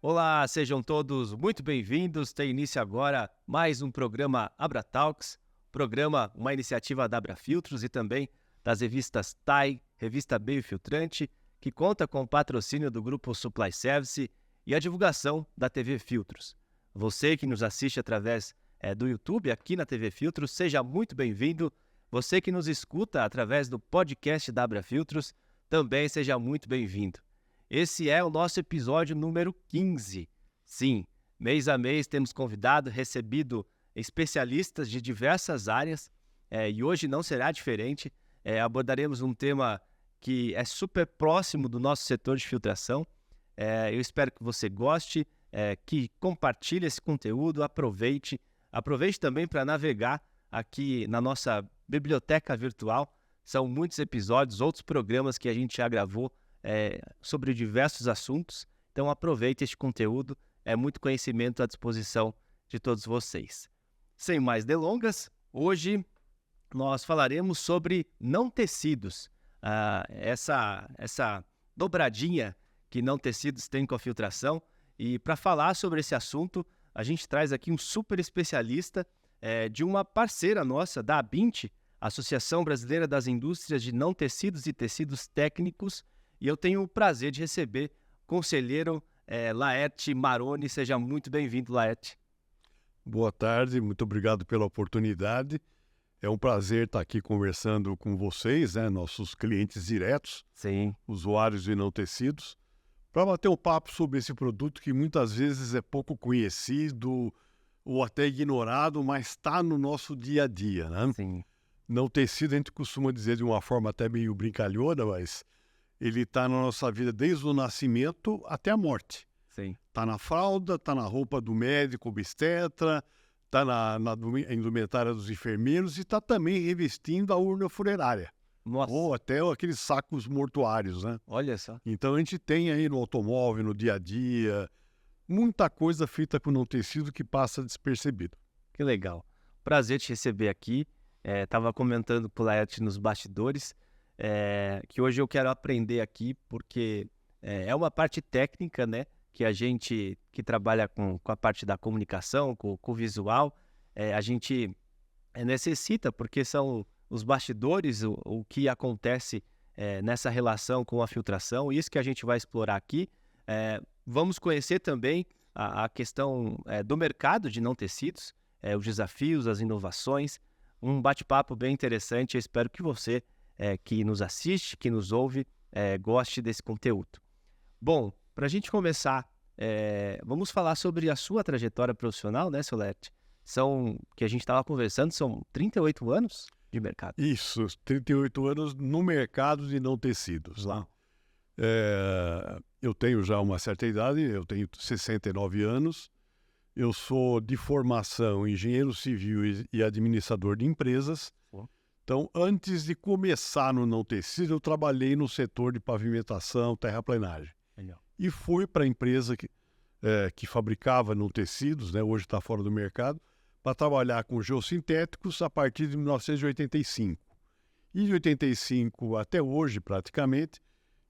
Olá, sejam todos muito bem-vindos. Tem início agora mais um programa AbraTalks, uma iniciativa da Abrafiltros e também das revistas TAI, Revista Biofiltrante, que conta com o patrocínio do Grupo Supply Service e a divulgação da TV Filtros. Você que nos assiste através do YouTube aqui na TV Filtros, seja muito bem-vindo. Você que nos escuta através do podcast da Abrafiltros, também seja muito bem-vindo. Esse é o nosso episódio número 15. Sim, mês a mês temos recebido especialistas de diversas áreas e hoje não será diferente. Abordaremos um tema que é super próximo do nosso setor de filtração. Eu espero que você goste, que compartilhe esse conteúdo, aproveite também para navegar aqui na nossa biblioteca virtual. São muitos episódios, outros programas que a gente já gravou sobre diversos assuntos. Então aproveite este conteúdo, é muito conhecimento à disposição de todos vocês. Sem mais delongas, hoje nós falaremos sobre não tecidos, essa dobradinha que não tecidos têm com a filtração. E para falar sobre esse assunto, a gente traz aqui um super especialista de uma parceira nossa, da ABINT, Associação Brasileira das Indústrias de Não Tecidos e Tecidos Técnicos. E eu tenho o prazer de receber o conselheiro Laerte Maroni. Seja muito bem-vindo, Laerte. Boa tarde, muito obrigado pela oportunidade. É um prazer estar aqui conversando com vocês, nossos clientes diretos, Sim. Usuários de não tecidos, para bater um papo sobre esse produto que muitas vezes é pouco conhecido ou até ignorado, mas está no nosso dia a dia, né? Sim. Não tecido a gente costuma dizer de uma forma até meio brincalhona, mas ele está na nossa vida desde o nascimento até a morte. Sim. Está na fralda, está na roupa do médico obstetra, está na indumentária dos enfermeiros e está também revestindo a urna funerária. Nossa. Ou até aqueles sacos mortuários, né? Olha só. Então a gente tem aí no automóvel, no dia a dia, muita coisa feita com não tecido que passa despercebido. Que legal. Prazer te receber aqui. Estava comentando com o Laerte nos bastidores que hoje eu quero aprender aqui, porque é uma parte técnica, né? Que a gente que trabalha com a parte da comunicação, com o visual, a gente necessita, porque são os bastidores, o que acontece nessa relação com a filtração, isso que a gente vai explorar aqui. Vamos conhecer também a questão do mercado de não tecidos, os desafios, as inovações, um bate-papo bem interessante. Eu espero que você que nos assiste, que nos ouve, goste desse conteúdo. Bom, para a gente começar, vamos falar sobre a sua trajetória profissional, né, seu Laerte? Que a gente estava conversando, são 38 anos de mercado. Isso, 38 anos no mercado de não tecidos. Uau. Eu tenho já uma certa idade, eu tenho 69 anos, eu sou de formação engenheiro civil e administrador de empresas. Então, antes de começar no não tecido, eu trabalhei no setor de pavimentação, terraplenagem. Legal. E fui para a empresa que fabricava não tecidos, né, hoje está fora do mercado, para trabalhar com geossintéticos a partir de 1985. E de 85 até hoje, praticamente,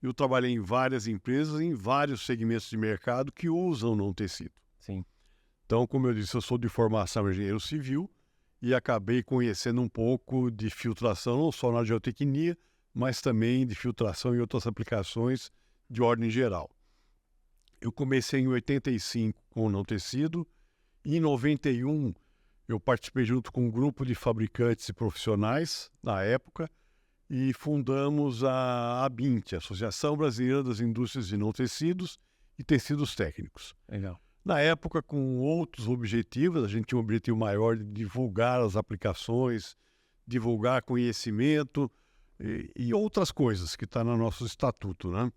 eu trabalhei em várias empresas, em vários segmentos de mercado que usam não tecido. Sim. Então, como eu disse, eu sou de formação engenheiro civil e acabei conhecendo um pouco de filtração, não só na geotecnia, mas também de filtração e outras aplicações de ordem geral. Eu comecei em 85 com o não tecido e em 91 eu participei junto com um grupo de fabricantes e profissionais na época e fundamos a ABINT, Associação Brasileira das Indústrias de Não Tecidos e Tecidos Técnicos. Legal. Na época, com outros objetivos, a gente tinha um objetivo maior de divulgar as aplicações, divulgar conhecimento e outras coisas que está no nosso estatuto, né?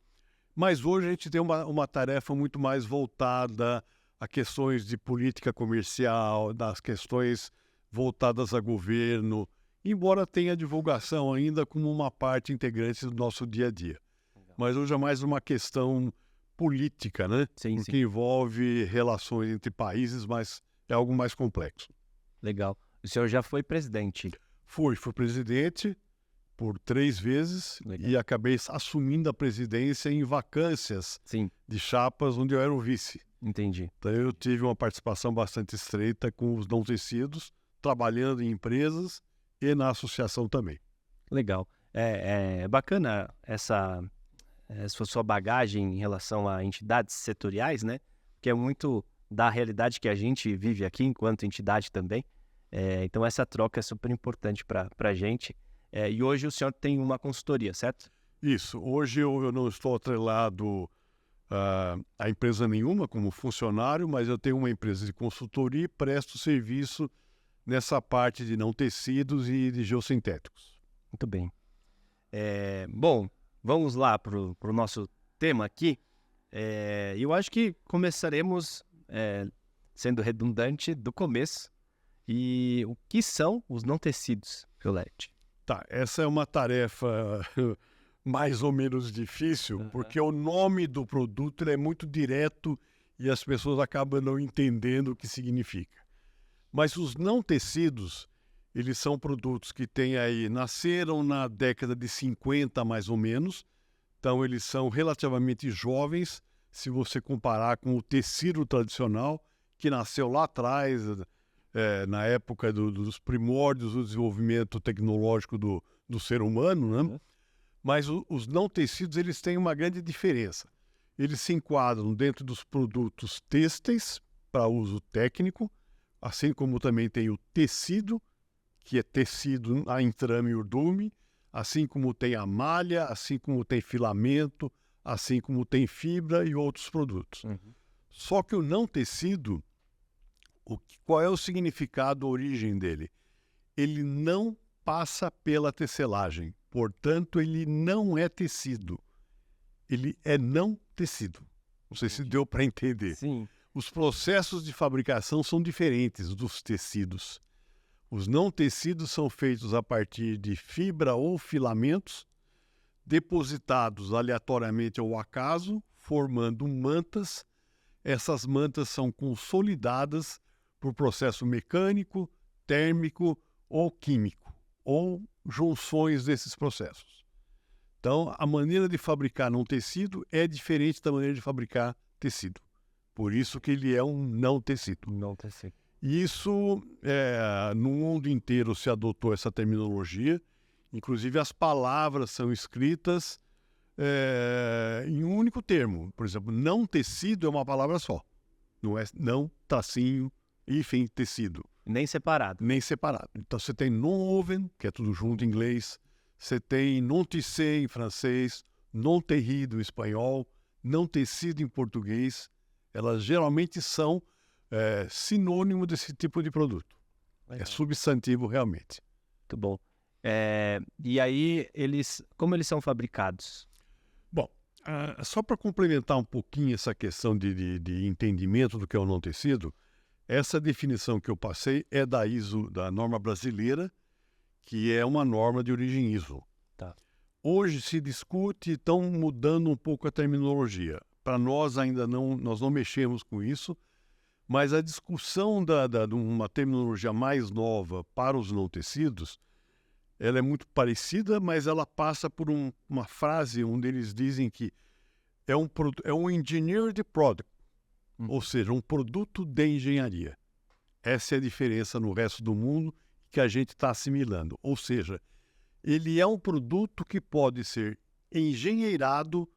Mas hoje a gente tem uma tarefa muito mais voltada a questões de política comercial, das questões voltadas a governo, embora tenha divulgação ainda como uma parte integrante do nosso dia a dia. Legal. Mas hoje é mais uma questão política, né? Sim, Porque sim. envolve relações entre países, mas é algo mais complexo. Legal. O senhor já foi presidente? Fui presidente por 3 vezes. Legal. E acabei assumindo a presidência em vacâncias Sim. de chapas onde eu era o vice. Entendi. Então eu tive uma participação bastante estreita com os não tecidos, trabalhando em empresas e na associação também. Legal. É bacana essa sua bagagem em relação a entidades setoriais, né? Que é muito da realidade que a gente vive aqui enquanto entidade também. Então essa troca é super importante para a gente. E hoje o senhor tem uma consultoria, certo? Isso. Hoje eu não estou atrelado a empresa nenhuma como funcionário, mas eu tenho uma empresa de consultoria e presto serviço nessa parte de não tecidos e de geossintéticos. Muito bem. Bom, vamos lá para o nosso tema aqui. Eu acho que começaremos, sendo redundante, do começo. E o que são os não tecidos, Fiolete? Tá, essa é uma tarefa mais ou menos difícil, porque o nome do produto ele é muito direto e as pessoas acabam não entendendo o que significa. Mas os não tecidos, eles são produtos que nasceram na década de 50 mais ou menos, então eles são relativamente jovens, se você comparar com o tecido tradicional, que nasceu lá atrás, na época dos primórdios do desenvolvimento tecnológico do ser humano, né? Mas os não tecidos eles têm uma grande diferença. Eles se enquadram dentro dos produtos têxteis para uso técnico, assim como também tem o tecido, que é tecido a intrame e urdume, assim como tem a malha, assim como tem filamento, assim como tem fibra e outros produtos. Só que o não tecido, qual é o significado, a origem dele? Ele não passa pela tecelagem, portanto, ele não é tecido. Ele é não tecido. Não sei se deu para entender. Sim. Os processos de fabricação são diferentes dos tecidos. Os não tecidos são feitos a partir de fibra ou filamentos, depositados aleatoriamente ao acaso, formando mantas. Essas mantas são consolidadas por processo mecânico, térmico ou químico, ou junções desses processos. Então, a maneira de fabricar não tecido é diferente da maneira de fabricar tecido. Por isso que ele é um não tecido. Não tecido. E isso, no mundo inteiro se adotou essa terminologia. Inclusive, as palavras são escritas em um único termo. Por exemplo, não tecido é uma palavra só. Não é não, tracinho, hífen, tecido. Nem separado. Nem separado. Então, você tem non-woven, que é tudo junto em inglês. Você tem non-tissé em francês, non-terrido em espanhol, não tecido em português. Elas geralmente são sinônimo desse tipo de produto. Legal. É substantivo realmente. Muito bom. E aí, como eles são fabricados? Bom, só para complementar um pouquinho essa questão de entendimento do que é o não tecido, essa definição que eu passei é da ISO, da norma brasileira, que é uma norma de origem ISO. Tá. Hoje se discute, estão mudando um pouco a terminologia. Para nós ainda nós não mexemos com isso, mas a discussão de uma terminologia mais nova para os não tecidos, ela é muito parecida, mas ela passa por uma frase onde eles dizem que é um engineered product, ou seja, um produto de engenharia. Essa é a diferença no resto do mundo que a gente está assimilando. Ou seja, ele é um produto que pode ser engenheirado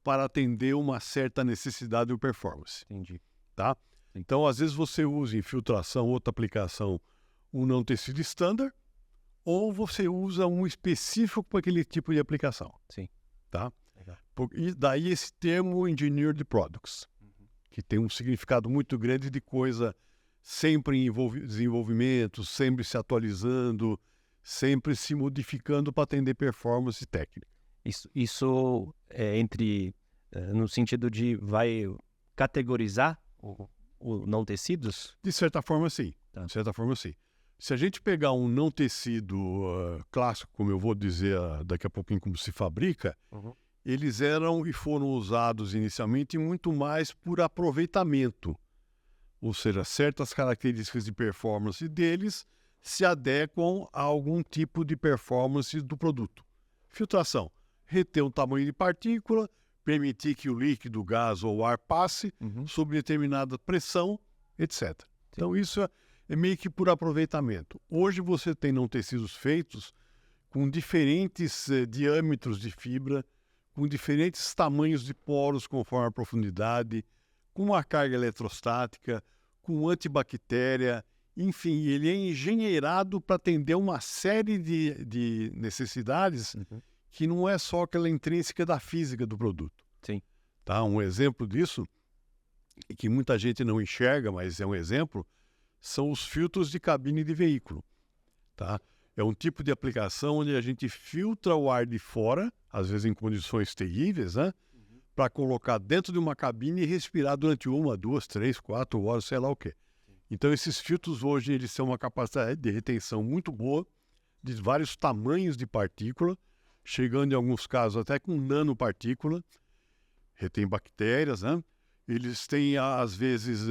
para atender uma certa necessidade ou performance. Entendi. Tá? Então, às vezes você usa em filtração, outra aplicação, um não tecido standard, ou você usa um específico para aquele tipo de aplicação. Sim. Tá? Legal. E daí esse termo Engineered Products, que tem um significado muito grande de coisa sempre em desenvolvimento, sempre se atualizando, sempre se modificando para atender performance técnica. Isso é no sentido de vai categorizar o não tecidos? De certa forma, sim. Tá. De certa forma, sim. Se a gente pegar um não tecido clássico, como eu vou dizer daqui a pouquinho como se fabrica, eles eram e foram usados inicialmente muito mais por aproveitamento. Ou seja, certas características de performance deles se adequam a algum tipo de performance do produto. Filtração, reter um tamanho de partícula, permitir que o líquido, o gás ou o ar passe Uhum. sob determinada pressão, etc. Então, isso é meio que por aproveitamento. Hoje você tem não tecidos feitos com diferentes diâmetros de fibra, com diferentes tamanhos de poros conforme a profundidade, com uma carga eletrostática, com antibactéria, enfim, ele é engenheirado para atender uma série de necessidades que não é só aquela intrínseca da física do produto. Sim. Tá? Um exemplo disso, e que muita gente não enxerga, mas é um exemplo, são os filtros de cabine de veículo. Tá? É um tipo de aplicação onde a gente filtra o ar de fora, às vezes em condições terríveis, né? Para colocar dentro de uma cabine e respirar durante 1, 2, 3, 4 horas, sei lá o quê. Então, esses filtros hoje eles têm uma capacidade de retenção muito boa, de vários tamanhos de partícula, chegando em alguns casos até com nanopartícula, retém bactérias, né? Eles têm, às vezes,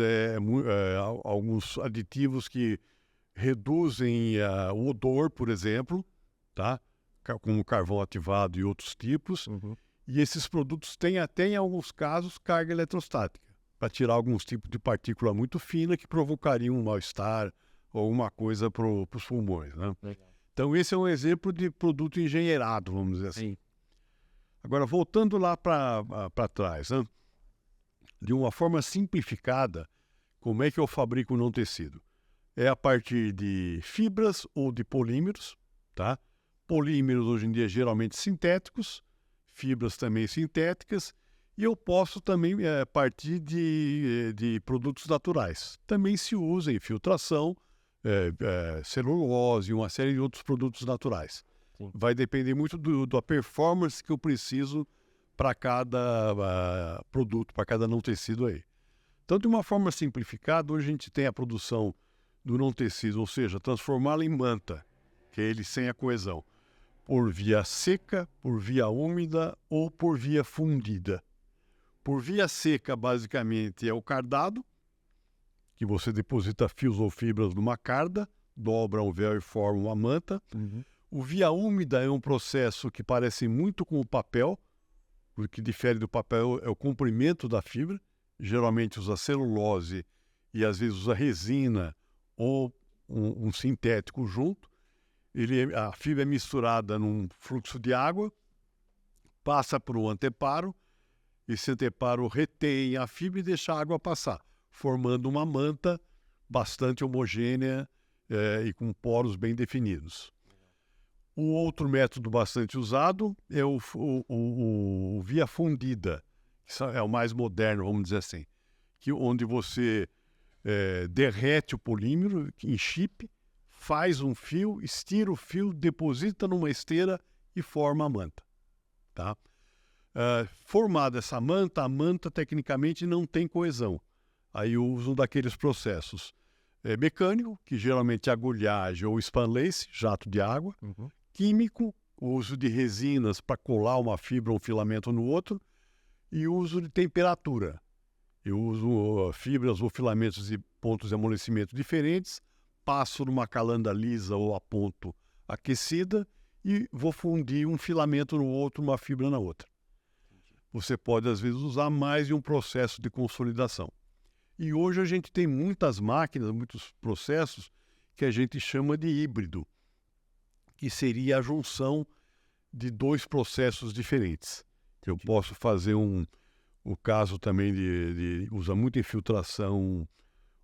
alguns aditivos que reduzem o odor, por exemplo, tá? Como carvão ativado e outros tipos. E esses produtos têm até, em alguns casos, carga eletrostática, para tirar alguns tipos de partícula muito fina que provocariam um mal-estar ou alguma coisa para os pulmões, né? Legal. Então, esse é um exemplo de produto engenheirado, vamos dizer assim. Sim. Agora, voltando lá para trás, né? De uma forma simplificada, como é que eu fabrico um não tecido? É a partir de fibras ou de polímeros, tá? Polímeros hoje em dia geralmente sintéticos, fibras também sintéticas, e eu posso também partir de produtos naturais. Também se usa em filtração, celulose e uma série de outros produtos naturais. Sim. Vai depender muito da performance que eu preciso para cada produto, para cada não tecido aí. Então, de uma forma simplificada, hoje a gente tem a produção do não tecido, ou seja, transformá-lo em manta, que é ele sem a coesão, por via seca, por via úmida ou por via fundida. Por via seca, basicamente, é o cardado, que você deposita fios ou fibras numa carda, dobra um véu e forma uma manta. O via úmida é um processo que parece muito com o papel. O que difere do papel é o comprimento da fibra. Geralmente usa celulose e às vezes usa resina ou um sintético junto. A fibra é misturada num fluxo de água, passa por um anteparo. Esse anteparo retém a fibra e deixa a água passar, formando uma manta bastante homogênea e com poros bem definidos. O outro método bastante usado é o via fundida, que é o mais moderno, vamos dizer assim, onde você derrete o polímero em chip, faz um fio, estira o fio, deposita numa esteira e forma a manta. Tá? Formada essa manta, a manta tecnicamente não tem coesão. Aí o uso daqueles processos mecânico, que geralmente é agulhagem ou span lace, jato de água, químico, o uso de resinas para colar uma fibra ou um filamento no outro, e o uso de temperatura. Eu uso fibras ou filamentos de pontos de amolecimento diferentes, passo numa calanda lisa ou a ponto aquecida e vou fundir um filamento no outro, uma fibra na outra. Você pode, às vezes, usar mais de um processo de consolidação. E hoje a gente tem muitas máquinas, muitos processos que a gente chama de híbrido, que seria a junção de dois processos diferentes. Eu posso fazer o caso também usa muito em filtração,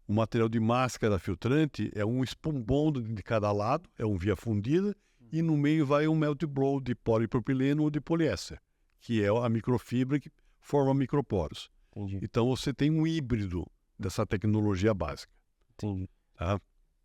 o material de máscara filtrante é um spun bond de cada lado, é um via fundida, e no meio vai um melt blow de polipropileno ou de poliéster, que é a microfibra que forma microporos. Entendi. Então você tem um híbrido dessa tecnologia básica. Entendi. Tá?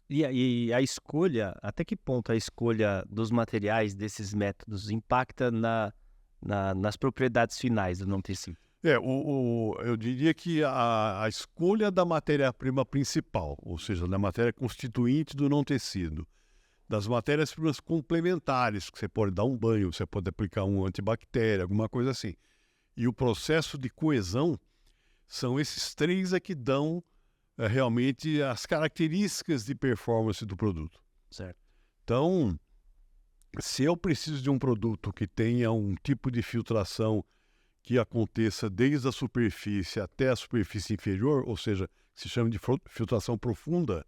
E a escolha, até que ponto a escolha dos materiais desses métodos impacta nas propriedades finais do não tecido? Eu diria que a escolha da matéria-prima principal, ou seja, da matéria constituinte do não tecido, das matérias-primas complementares, que você pode dar um banho, você pode aplicar um antibactéria, alguma coisa assim. E o processo de coesão, são esses três que dão realmente as características de performance do produto. Certo. Então, se eu preciso de um produto que tenha um tipo de filtração que aconteça desde a superfície até a superfície inferior, ou seja, se chama de filtração profunda,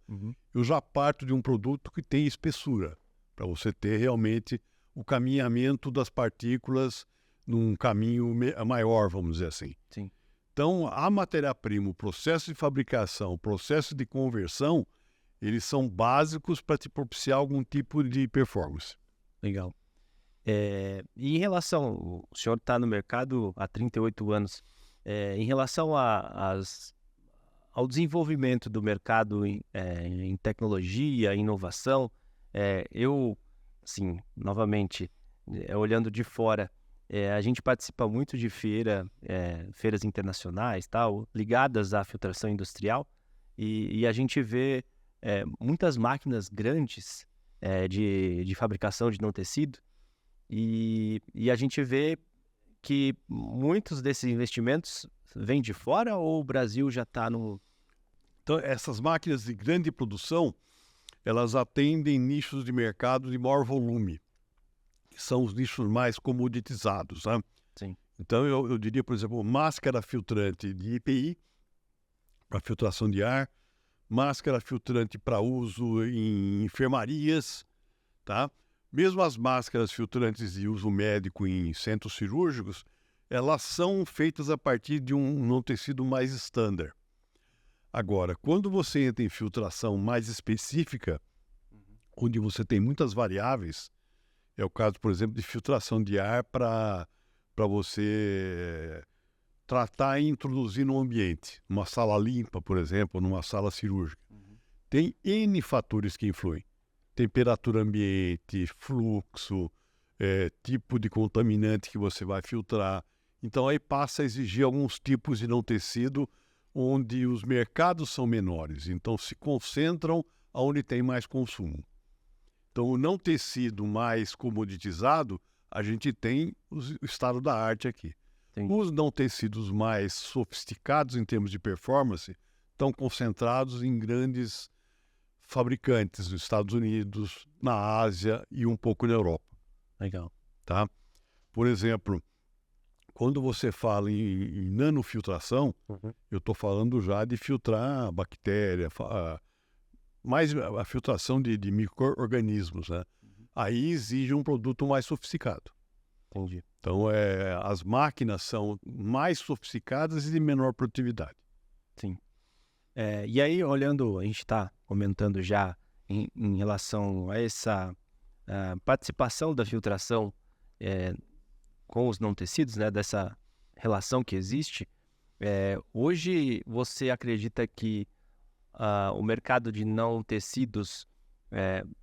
eu já parto de um produto que tem espessura, para você ter realmente o caminhamento das partículas num caminho maior, vamos dizer assim. Sim. Então, a matéria-prima, o processo de fabricação, o processo de conversão, eles são básicos para te propiciar algum tipo de performance. Legal. E em relação, o senhor está no mercado há 38 anos, em relação ao desenvolvimento do mercado em tecnologia, inovação, eu, assim, novamente, olhando de fora, a gente participa muito de feiras internacionais, tal, ligadas à filtração industrial, e a gente vê muitas máquinas grandes de fabricação de não tecido, e a gente vê que muitos desses investimentos vêm de fora ou o Brasil já está no... Então, essas máquinas de grande produção, elas atendem nichos de mercado de maior volume, que são os nichos mais comoditizados, né? Sim. Então, eu diria, por exemplo, máscara filtrante de EPI, para filtração de ar, máscara filtrante para uso em enfermarias, tá? Mesmo as máscaras filtrantes de uso médico em centros cirúrgicos, elas são feitas a partir de um não tecido mais estándar. Agora, quando você entra em filtração mais específica, onde você tem muitas variáveis, é o caso, por exemplo, de filtração de ar para você tratar e introduzir no ambiente, numa sala limpa, por exemplo, numa sala cirúrgica. Tem N fatores que influem. Temperatura ambiente, fluxo, tipo de contaminante que você vai filtrar. Então, aí passa a exigir alguns tipos de não tecido onde os mercados são menores. Então, se concentram onde tem mais consumo. Então, o não tecido mais comoditizado, a gente tem o estado da arte aqui. Sim. Os não tecidos mais sofisticados em termos de performance estão concentrados em grandes fabricantes nos Estados Unidos, na Ásia e um pouco na Europa. Legal. Tá? Por exemplo, quando você fala em nanofiltração, eu estou falando já de filtrar bactéria, mais a filtração de micro-organismos, né? Aí exige um produto mais sofisticado. Entendi. Então, as máquinas são mais sofisticadas e de menor produtividade. Sim. E aí, olhando, a gente está comentando já em relação a essa participação da filtração com os não tecidos, né, dessa relação que existe. Hoje, você acredita que o mercado de não tecidos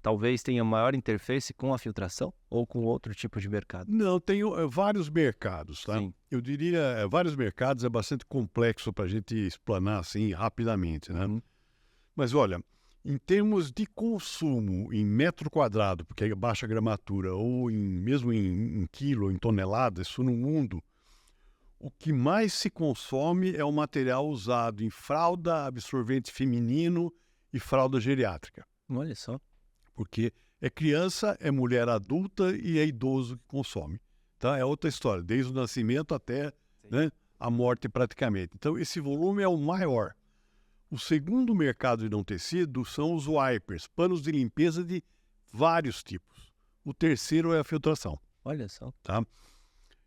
talvez tenha maior interface com a filtração ou com outro tipo de mercado? Não, tem vários mercados, tá? Sim. Eu diria, vários mercados é bastante complexo para a gente explanar assim rapidamente, né? Mas olha, em termos de consumo em metro quadrado, porque é baixa gramatura, ou mesmo em quilo, em tonelada, isso no mundo, o que mais se consome é o material usado em fralda, absorvente feminino e fralda geriátrica. Olha só. Porque é criança, é mulher adulta e é idoso que consome. Tá? É outra história, desde o nascimento até, né, a morte praticamente. Então, esse volume é o maior. O segundo mercado de não tecido são os wipers, panos de limpeza de vários tipos. O terceiro é a filtração. Olha só. Tá?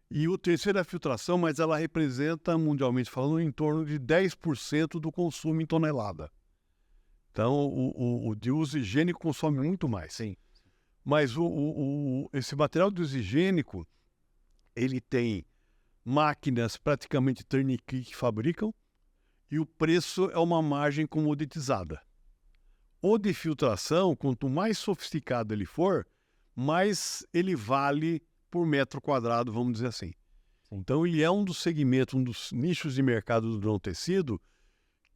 E o terceiro é a filtração, mas ela representa, mundialmente falando, em torno de 10% do consumo em tonelada. Então, o de uso higiênico consome muito mais. Sim. Mas esse material de uso higiênico, ele tem máquinas praticamente turnkey que fabricam e o preço é uma margem comoditizada. O de filtração, quanto mais sofisticado ele for, mais ele vale por metro quadrado, vamos dizer assim. Sim. Então, ele é um dos segmentos, um dos nichos de mercado do não tecido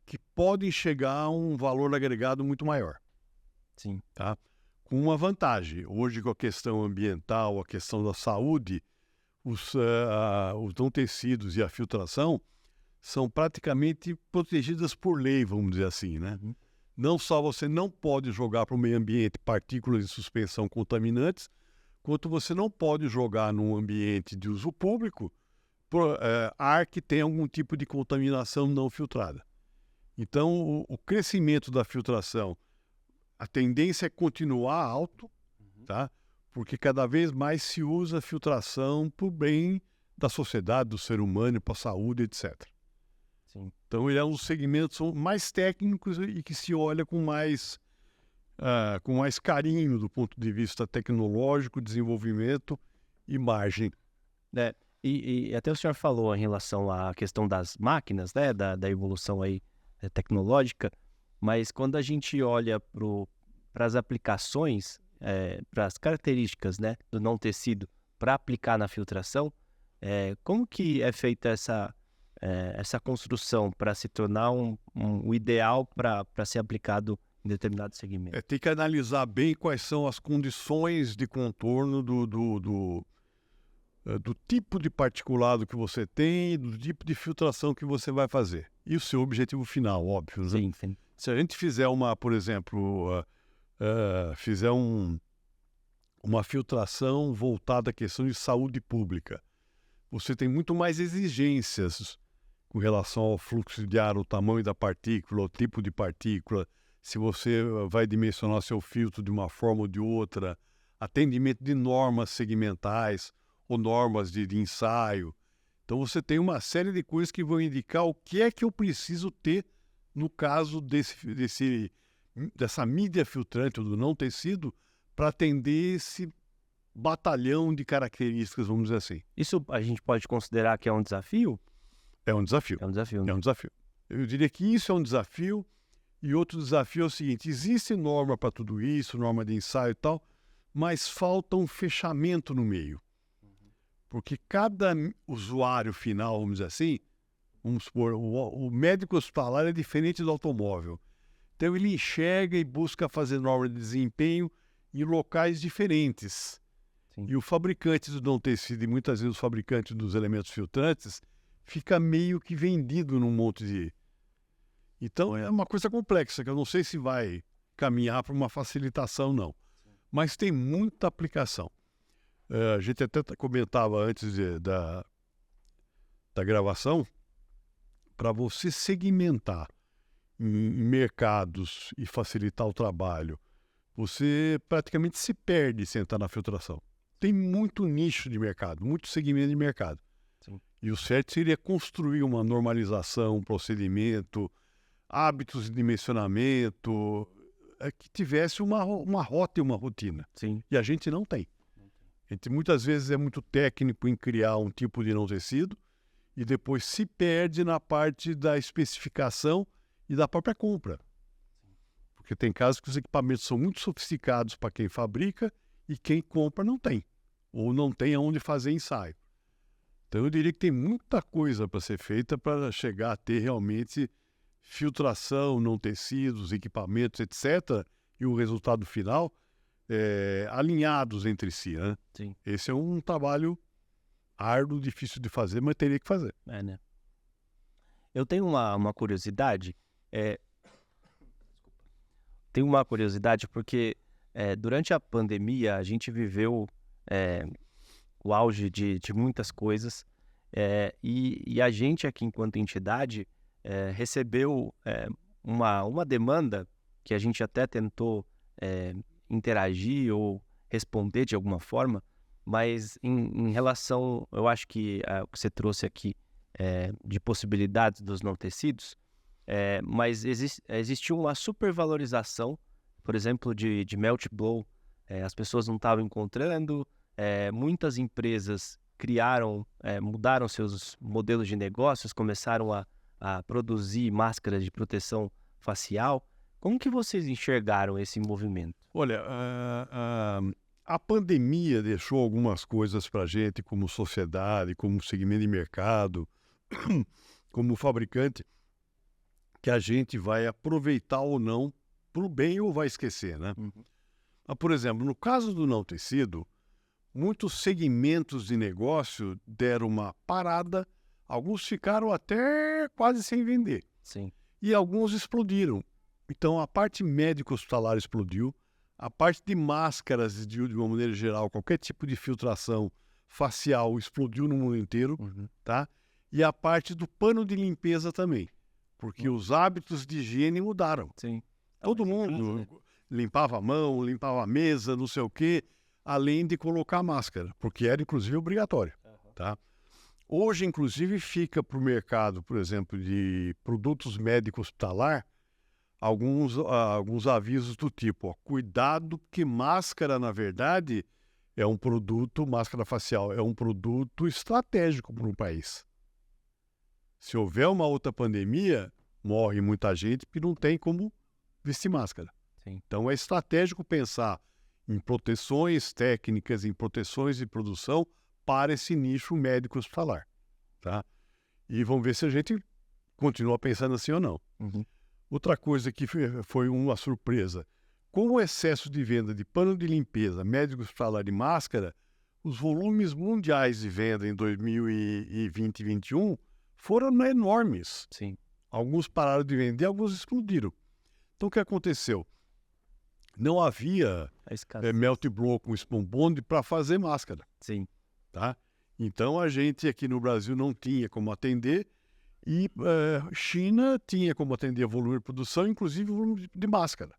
que podem chegar a um valor agregado muito maior. Sim. Tá? Com uma vantagem. Hoje, com a questão ambiental, a questão da saúde, os não tecidos e a filtração são praticamente protegidas por lei, vamos dizer assim, né? Não só você não pode jogar para o meio ambiente partículas de suspensão contaminantes, quanto você não pode jogar num ambiente de uso público ar que tem algum tipo de contaminação não filtrada. Então, o crescimento da filtração, a tendência é continuar alto, tá? Porque cada vez mais se usa a filtração para o bem da sociedade, do ser humano, para a saúde, etc. Sim. Então, ele é um dos segmentos mais técnicos e que se olha com mais carinho do ponto de vista tecnológico, desenvolvimento e margem. E até o senhor falou em relação à questão das máquinas, né, da evolução aí tecnológica, mas quando a gente olha para as aplicações, para as características, né, do não tecido para aplicar na filtração, como que é feita essa construção para se tornar o ideal para ser aplicado em determinado segmento? Tem que analisar bem quais são as condições de contorno do tipo de particulado que você tem e do tipo de filtração que você vai fazer. E o seu objetivo final, óbvio. Né? Sim, sim. Se a gente fizer por exemplo, uma filtração voltada à questão de saúde pública, você tem muito mais exigências com relação ao fluxo de ar, o tamanho da partícula, o tipo de partícula, se você vai dimensionar seu filtro de uma forma ou de outra, atendimento de normas segmentais ou normas de ensaio. Então você tem uma série de coisas que vão indicar o que é que eu preciso ter no caso dessa mídia filtrante ou do não tecido para atender esse batalhão de características, vamos dizer assim. Isso a gente pode considerar que é um desafio? É um desafio. É um desafio, né? É um desafio. Eu diria que isso é um desafio. E outro desafio é o seguinte: existe norma para tudo isso, norma de ensaio e tal, mas falta um fechamento no meio. Porque cada usuário final, vamos dizer assim, vamos supor, o médico hospitalar é diferente do automóvel. Então ele enxerga e busca fazer norma de desempenho em locais diferentes. Sim. E o fabricante do não tecido e muitas vezes o fabricante dos elementos filtrantes fica meio que vendido num monte de... Então é uma coisa complexa, que eu não sei se vai caminhar para uma facilitação, não. Mas tem muita aplicação. A gente até comentava antes da gravação, para você segmentar em mercados e facilitar o trabalho, você praticamente se perde sem entrar na filtração. Tem muito nicho de mercado, muito segmento de mercado. Sim. E o certo seria construir uma normalização, um procedimento, hábitos de dimensionamento, que tivesse uma rota e uma rotina. Sim. E a gente não tem. A gente muitas vezes é muito técnico em criar um tipo de não tecido e depois se perde na parte da especificação e da própria compra. Porque tem casos que os equipamentos são muito sofisticados para quem fabrica e quem compra não tem. Ou não tem aonde fazer ensaio. Então eu diria que tem muita coisa para ser feita para chegar a ter realmente filtração, não tecidos, equipamentos, etc. E o resultado final alinhados entre si. Né? Sim. Esse é um trabalho árduo, difícil de fazer, mas teria que fazer. Né? Eu tenho uma curiosidade. Tenho uma curiosidade porque durante a pandemia a gente viveu o auge de muitas coisas e a gente aqui enquanto entidade recebeu uma demanda que a gente até tentou interagir ou responder de alguma forma, mas em relação, eu acho que o que você trouxe aqui de possibilidades dos não tecidos, mas existiu uma supervalorização, por exemplo, de melt blow. As pessoas não estavam encontrando, muitas empresas mudaram seus modelos de negócios, começaram a produzir máscaras de proteção facial. Como que vocês enxergaram esse movimento? Olha, a pandemia deixou algumas coisas para a gente como sociedade, como segmento de mercado, como fabricante, que a gente vai aproveitar ou não para o bem ou vai esquecer, né? Uhum. Mas, por exemplo, no caso do não tecido, muitos segmentos de negócio deram uma parada, alguns ficaram até quase sem vender. Sim. E alguns explodiram. Então, a parte médico-hospitalar explodiu, a parte de máscaras, de uma maneira geral, qualquer tipo de filtração facial explodiu no mundo inteiro, tá? E a parte do pano de limpeza também, porque os hábitos de higiene mudaram. Sim. Todo mundo limpava a mão, limpava a mesa, não sei o quê, além de colocar máscara, porque era inclusive obrigatório, tá? Hoje, inclusive, fica para o mercado, por exemplo, de produtos médicos hospitalar, alguns avisos do tipo, ó, cuidado que máscara, na verdade, é um produto, máscara facial, é um produto estratégico para um país. Se houver uma outra pandemia, morre muita gente porque não tem como vestir máscara. Sim. Então é estratégico pensar em proteções técnicas, em proteções de produção para esse nicho médico hospitalar, tá? E vamos ver se a gente continua pensando assim ou não. Outra coisa que foi uma surpresa, com o excesso de venda de pano de limpeza, médico hospitalar e máscara, os volumes mundiais de venda em 2020 e 2021 foram enormes. Sim. Alguns pararam de vender, alguns explodiram. Então o que aconteceu? Não havia melt blow com spun bond para fazer máscara. Sim. Tá? Então a gente aqui no Brasil não tinha como atender e China tinha como atender volume de produção, inclusive volume de máscara.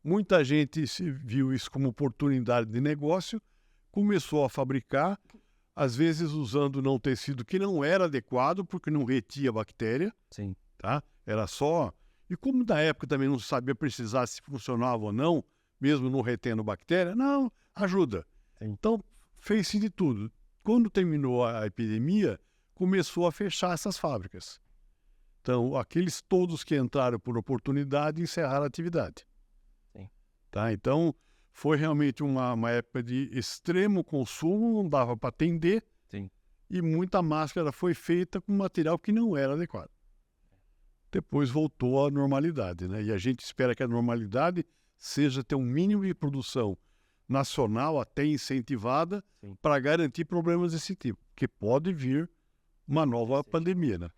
Muita gente viu isso como oportunidade de negócio, começou a fabricar, às vezes usando não tecido que não era adequado, porque não retia bactéria. Sim. Tá? Era só... E como na época também não sabia precisar se funcionava ou não, mesmo não retendo bactéria, não, ajuda. Sim. Então, fez-se de tudo. Quando terminou a epidemia, começou a fechar essas fábricas. Então, aqueles todos que entraram por oportunidade encerraram a atividade. Sim. Tá? Então, foi realmente uma época de extremo consumo, não dava para atender. Sim. E muita máscara foi feita com material que não era adequado. Depois voltou à normalidade, né? E a gente espera que a normalidade seja ter um mínimo de produção nacional até incentivada para garantir problemas desse tipo, porque pode vir uma nova pandemia, né?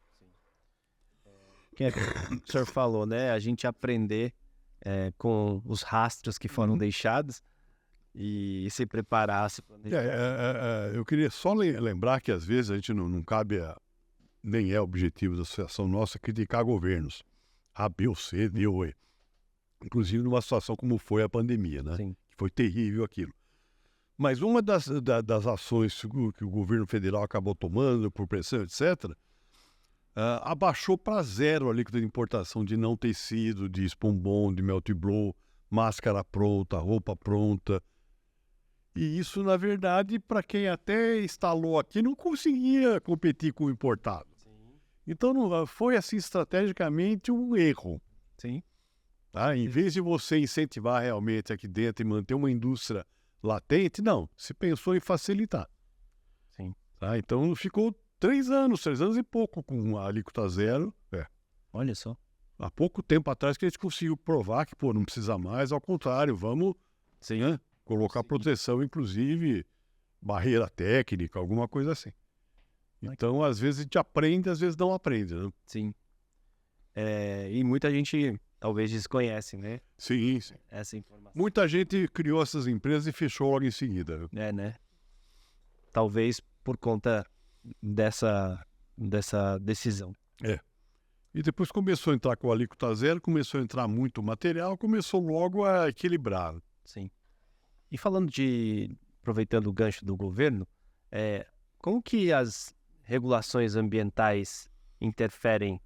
Que o senhor falou, né? A gente aprender com os rastros que foram deixados e se preparar, se planejar. Eu queria só lembrar que às vezes a gente não cabe, nem é objetivo da associação nossa, criticar governos, A, B ou C, D ou E. Inclusive numa situação como foi a pandemia, né? Sim. Que foi terrível aquilo. Mas uma das ações que o governo federal acabou tomando, por pressão, etc., abaixou para zero a alíquota de importação de não tecido, de spun bond, de melt blow, máscara pronta, roupa pronta. E isso, na verdade, para quem até instalou aqui, não conseguia competir com o importado. Sim. Então, não, foi, assim, estrategicamente um erro. Sim. Tá? Em vez de você incentivar realmente aqui dentro e manter uma indústria latente, não. Se pensou em facilitar. Sim. Tá? Então, ficou 3 anos e pouco com a alíquota zero. Olha só. Há pouco tempo atrás que a gente conseguiu provar que, não precisa mais. Ao contrário, vamos... Sim. Né? Colocar proteção, inclusive barreira técnica, alguma coisa assim. Então, às vezes a gente aprende, às vezes não aprende, né? Sim. E muita gente talvez desconhece, né? Sim, sim. Essa informação. Muita gente criou essas empresas e fechou logo em seguida. Né? Talvez por conta dessa decisão. E depois começou a entrar com a alíquota zero, começou a entrar muito material, começou logo a equilibrar. Sim. E falando aproveitando o gancho do governo, como que as regulações ambientais interferem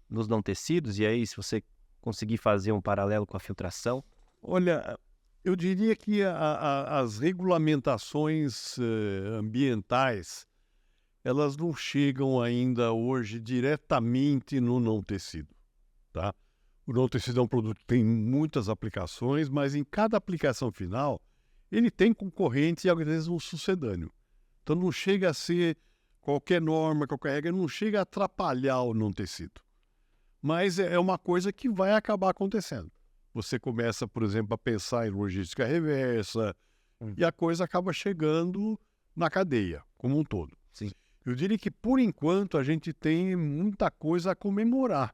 nos não tecidos? E aí, se você conseguir fazer um paralelo com a filtração? Olha, eu diria que as regulamentações ambientais, elas não chegam ainda hoje diretamente no não tecido, tá? O não tecido é um produto que tem muitas aplicações, mas em cada aplicação final, ele tem concorrente e às vezes um sucedâneo. Então não chega a ser qualquer norma, qualquer regra, não chega a atrapalhar o não tecido. Mas é uma coisa que vai acabar acontecendo. Você começa, por exemplo, a pensar em logística reversa e a coisa acaba chegando na cadeia, como um todo. Sim. Eu diria que, por enquanto, a gente tem muita coisa a comemorar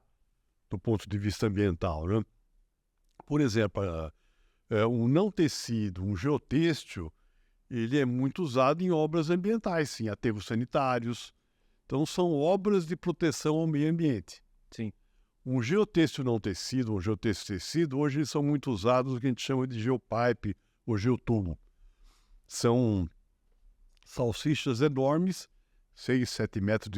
do ponto de vista ambiental, né? Por exemplo, um não tecido, um geotêxtil, ele é muito usado em obras ambientais, sim, aterros sanitários. Então, são obras de proteção ao meio ambiente. Sim. Um geotêxtil não tecido, um geotêxtil tecido, hoje eles são muito usados no que a gente chama de geopipe ou geotubo. São salsichas enormes, 6, 7 metros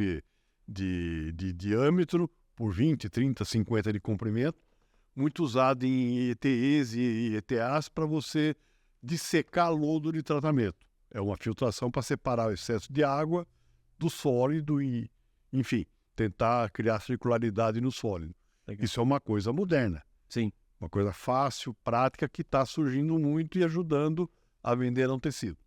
de diâmetro, por 20, 30, 50 de comprimento, muito usado em ETEs e ETAs para você dissecar lodo de tratamento. É uma filtração para separar o excesso de água do sólido e, enfim, tentar criar circularidade no sólido. Legal. Isso é uma coisa moderna. Sim. Uma coisa fácil, prática, que está surgindo muito e ajudando a vender não tecido.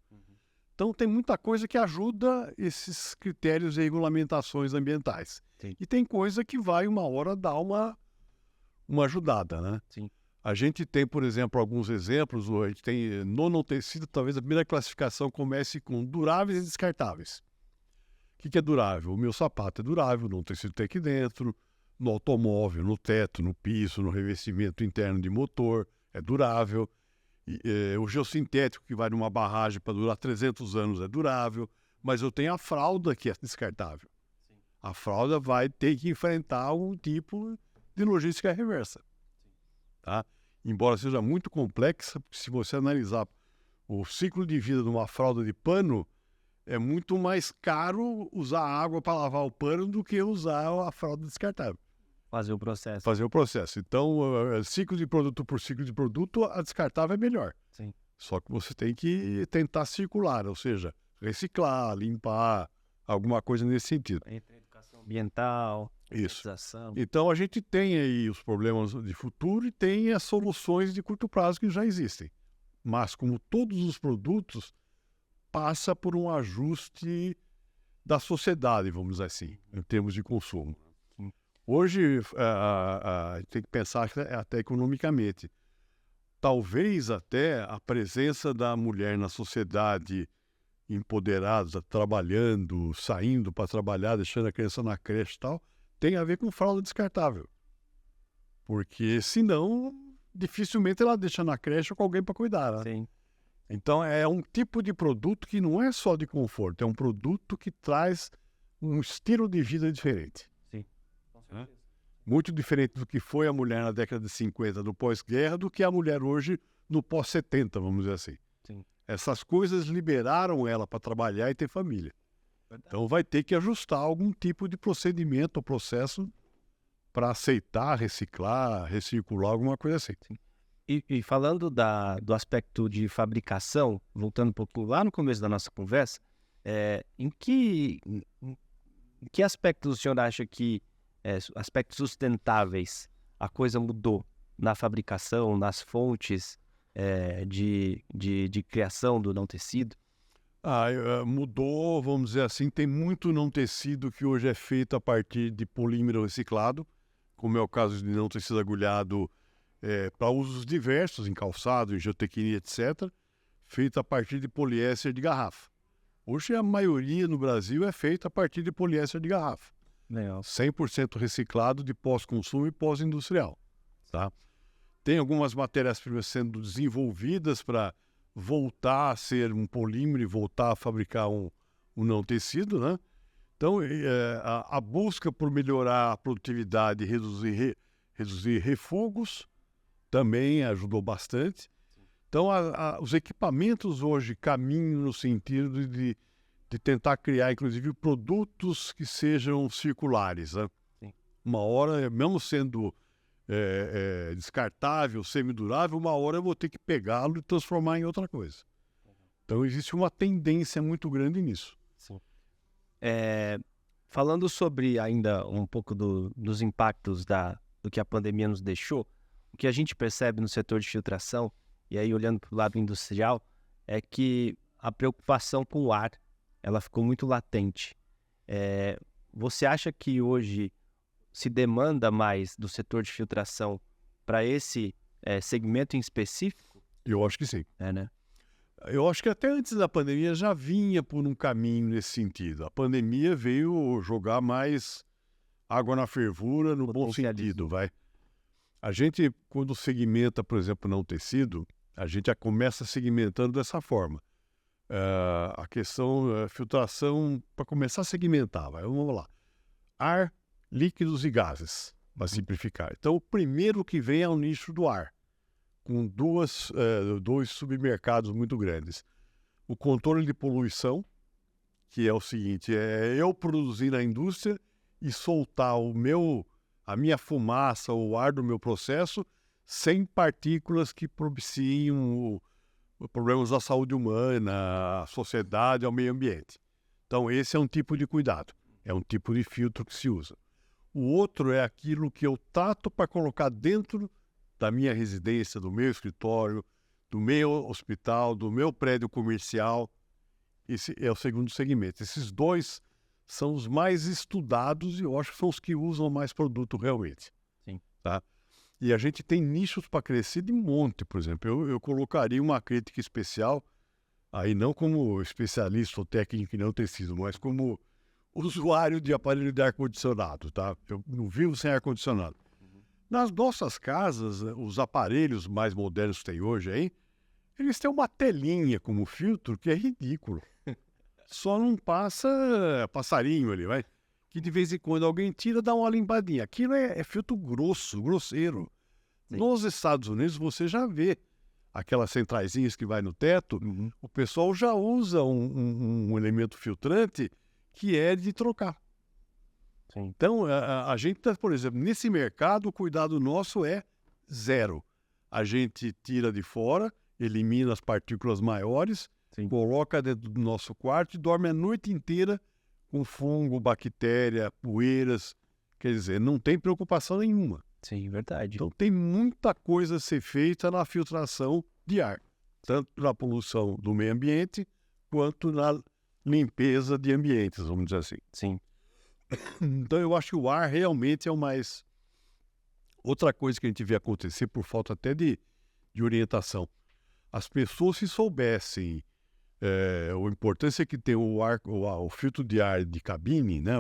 Então, tem muita coisa que ajuda esses critérios e regulamentações ambientais. Sim. E tem coisa que vai, uma hora, dar uma ajudada, né? Sim. A gente tem, por exemplo, alguns exemplos. A gente tem no não tecido, talvez a primeira classificação comece com duráveis e descartáveis. O que é durável? O meu sapato é durável, não tecido tem aqui dentro, no automóvel, no teto, no piso, no revestimento interno de motor, é durável. O geossintético, que vai numa barragem para durar 300 anos, é durável. Mas eu tenho a fralda, que é descartável. Sim. A fralda vai ter que enfrentar um tipo de logística reversa. Tá? Embora seja muito complexa, porque se você analisar o ciclo de vida de uma fralda de pano, é muito mais caro usar água para lavar o pano do que usar a fralda descartável. Fazer o processo. Fazer o processo. Então, ciclo de produto por ciclo de produto, a descartável é melhor. Sim. Só que você tem que tentar circular, ou seja, reciclar, limpar, alguma coisa nesse sentido. Entre educação ambiental, Isso. organização. Então, a gente tem aí os problemas de futuro e tem as soluções de curto prazo que já existem. Mas, como todos os produtos, passa por um ajuste da sociedade, vamos dizer assim, em termos de consumo. Hoje, a gente tem que pensar até economicamente. Talvez até a presença da mulher na sociedade empoderada, trabalhando, saindo para trabalhar, deixando a criança na creche e tal, tem a ver com fralda descartável. Porque, senão, dificilmente ela deixa na creche com alguém para cuidar. Né? Sim. Então, é um tipo de produto que não é só de conforto, é um produto que traz um estilo de vida diferente. Sim. Com certeza. Muito diferente do que foi a mulher na década de 50, do pós-guerra, do que a mulher hoje no pós-70, vamos dizer assim. Sim. Essas coisas liberaram ela para trabalhar e ter família. Verdade. Então, vai ter que ajustar algum tipo de procedimento ou processo para aceitar, reciclar, recircular, alguma coisa assim. Sim. E falando do aspecto de fabricação, voltando um pouco lá no começo da nossa conversa, em que aspectos o senhor acha que, aspectos sustentáveis, a coisa mudou na fabricação, nas fontes de criação do não tecido? Mudou, vamos dizer assim, tem muito não tecido que hoje é feito a partir de polímero reciclado, como é o caso de não tecido agulhado para usos diversos, em calçado, em geotecnia, etc., feito a partir de poliéster de garrafa. Hoje a maioria no Brasil é feita a partir de poliéster de garrafa. Legal. 100% reciclado de pós-consumo e pós-industrial. Tá? Tem algumas matérias-primas sendo desenvolvidas para voltar a ser um polímero e voltar a fabricar um não tecido, né? Então, a busca por melhorar a produtividade e reduzir refugos também ajudou bastante. Então, os equipamentos hoje caminham no sentido de tentar criar, inclusive, produtos que sejam circulares. Né? Sim. Uma hora, mesmo sendo descartável, semidurável, uma hora eu vou ter que pegá-lo e transformar em outra coisa. Então, existe uma tendência muito grande nisso. Sim. Falando sobre ainda um pouco dos impactos do que a pandemia nos deixou, o que a gente percebe no setor de filtração, e aí olhando para o lado industrial, é que a preocupação com o ar, ela ficou muito latente. Você acha que hoje se demanda mais do setor de filtração para esse segmento em específico? Eu acho que sim. Né? Eu acho que até antes da pandemia já vinha por um caminho nesse sentido. A pandemia veio jogar mais água na fervura no bom sentido, vai. A gente, quando segmenta, por exemplo, não tecido, a gente já começa segmentando dessa forma. A questão filtração, para começar a segmentar, vamos lá. Ar, líquidos e gases, para simplificar. Então, o primeiro que vem é o nicho do ar, com dois submercados muito grandes. O controle de poluição, que é o seguinte, é eu produzir na indústria e soltar a minha fumaça, o ar do meu processo, sem partículas que propiciam problemas à saúde humana, à sociedade, ao meio ambiente. Então, esse é um tipo de cuidado, é um tipo de filtro que se usa. O outro é aquilo que eu trato para colocar dentro da minha residência, do meu escritório, do meu hospital, do meu prédio comercial. Esse é o segundo segmento. Esses dois são os mais estudados e eu acho que são os que usam mais produto realmente. Sim. Tá? E a gente tem nichos para crescer de monte, por exemplo. Eu colocaria uma crítica especial, aí não como especialista ou técnico em não tecido, mas como usuário de aparelho de ar-condicionado, tá? Eu não vivo sem ar-condicionado. Nas nossas casas, os aparelhos mais modernos que tem hoje aí, eles têm uma telinha como filtro que é ridículo. Só não passa passarinho ali, vai. Que de vez em quando alguém tira, dá uma limpadinha. Aquilo é filtro grosso, grosseiro. Sim. Nos Estados Unidos você já vê aquelas centraisinhas que vai no teto, o pessoal já usa um elemento filtrante que é de trocar. Sim. Então, a gente, por exemplo, nesse mercado, o cuidado nosso é zero. A gente tira de fora, elimina as partículas maiores, Sim. coloca dentro do nosso quarto e dorme a noite inteira com fungo, bactéria, poeiras. Quer dizer, não tem preocupação nenhuma. Sim, verdade. Então, tem muita coisa a ser feita na filtração de ar, tanto na poluição do meio ambiente, quanto na limpeza de ambientes, vamos dizer assim. Sim. Então, eu acho que o ar realmente é o mais... Outra coisa que a gente vê acontecer, por falta até de orientação. As pessoas, se soubessem a importância que tem o filtro de ar de cabine, né,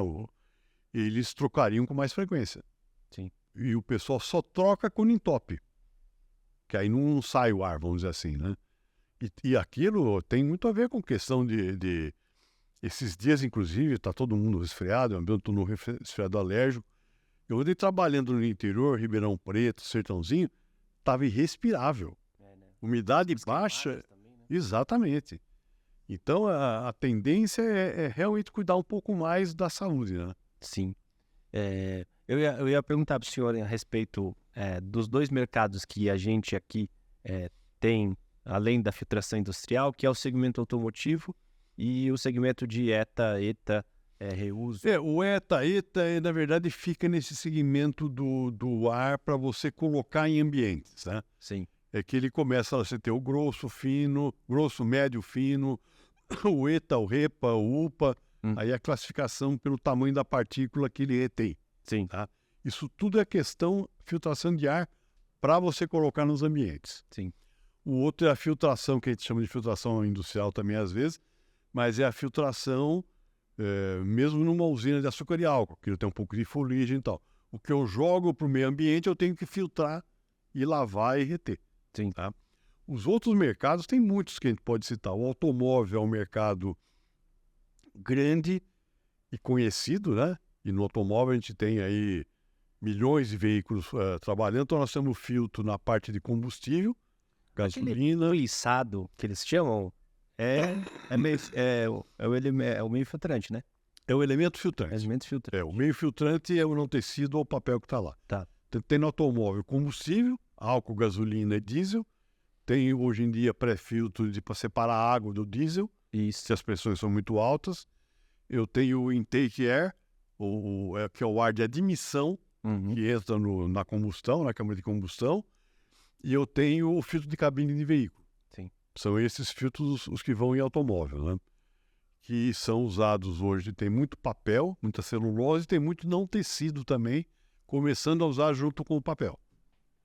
eles trocariam com mais frequência. Sim. E o pessoal só troca quando entope, que aí não sai o ar, vamos dizer assim, né? E aquilo tem muito a ver com questão de esses dias, inclusive, está todo mundo resfriado, eu estou no resfriado alérgico. Eu andei trabalhando no interior, Ribeirão Preto, Sertãozinho, estava irrespirável. Né? Umidade baixa. Também, né? Exatamente. Então, a tendência é realmente cuidar um pouco mais da saúde, né? Sim. Eu ia perguntar para o senhor a respeito dos dois mercados que a gente aqui tem, além da filtração industrial, que é o segmento automotivo e o segmento de ETA, reuso. O ETA, na verdade, fica nesse segmento do ar para você colocar em ambientes, né? Sim. É que ele começa a você ter o grosso, fino, grosso, médio, fino, o ETA, o REPA, o UPA, aí a classificação pelo tamanho da partícula que ele retém. Sim. Tá? Isso tudo é questão filtração de ar para você colocar nos ambientes. Sim. O outro é a filtração, que a gente chama de filtração industrial também às vezes, mas é a filtração mesmo numa usina de açúcar e álcool, que ele tem um pouco de fuligem e tal. O que eu jogo para o meio ambiente eu tenho que filtrar e lavar e reter. Sim. Tá? Os outros mercados, tem muitos que a gente pode citar. O automóvel é um mercado grande e conhecido, né? E no automóvel a gente tem aí milhões de veículos trabalhando. Então nós temos filtro na parte de combustível, gasolina. Aquele içado que eles chamam o meio filtrante, né? É o elemento filtrante. Elemento filtrante. O meio filtrante é o não tecido ou o papel que está lá. Tá. Tem no automóvel combustível, álcool, gasolina e diesel. Tem hoje em dia pré-filtro para separar a água do diesel, se as pressões são muito altas. Eu tenho o intake air, que é o ar de admissão, que entra na combustão, na câmara de combustão. E eu tenho o filtro de cabine de veículo. Sim. São esses filtros os que vão em automóvel, né? Que são usados hoje. Tem muito papel, muita celulose, tem muito não tecido também, começando a usar junto com o papel.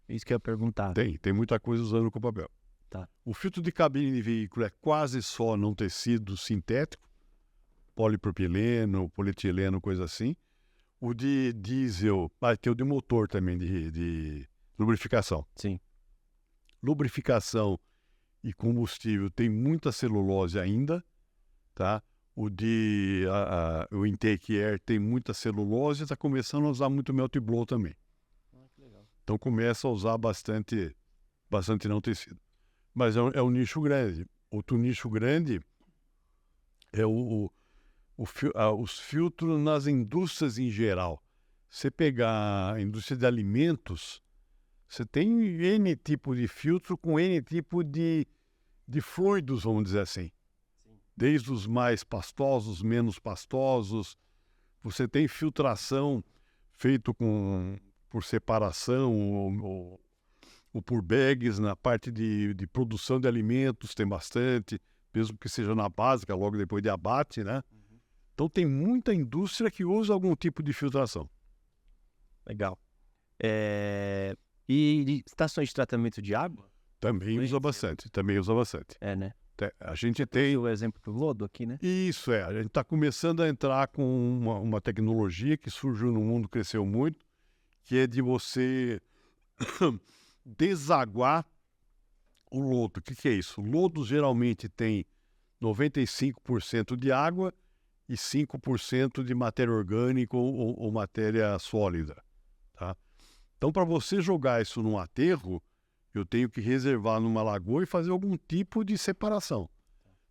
Isso que eu ia perguntar. Tem muita coisa usando com papel. Tá. O filtro de cabine de veículo é quase só não tecido sintético, polipropileno, polietileno, coisa assim. O de diesel, tem o de motor também, de lubrificação. Sim. Lubrificação e combustível tem muita celulose ainda, tá? O Intake Air tem muita celulose e está começando a usar muito melt blow também. Que legal. Então começa a usar bastante não tecido. Mas é um nicho grande. Outro nicho grande é os filtros nas indústrias em geral. Você pegar a indústria de alimentos, você tem N tipo de filtro com N tipo de fluidos, vamos dizer assim. Sim. Desde os mais pastosos, menos pastosos. Você tem filtração feito por separação ou por bags na parte de produção de alimentos, tem bastante, mesmo que seja na básica, logo depois de abate, né? Uhum. Então tem muita indústria que usa algum tipo de filtração. Legal. E estações de tratamento de água? Também usa bastante, É, né? A gente tem... o exemplo do lodo aqui, né? Isso, a gente está começando a entrar com uma tecnologia que surgiu no mundo, cresceu muito, que é de você desaguar o lodo. O que é isso? O lodo geralmente tem 95% de água e 5% de matéria orgânica ou matéria sólida. Tá? Então, para você jogar isso num aterro, eu tenho que reservar numa lagoa e fazer algum tipo de separação.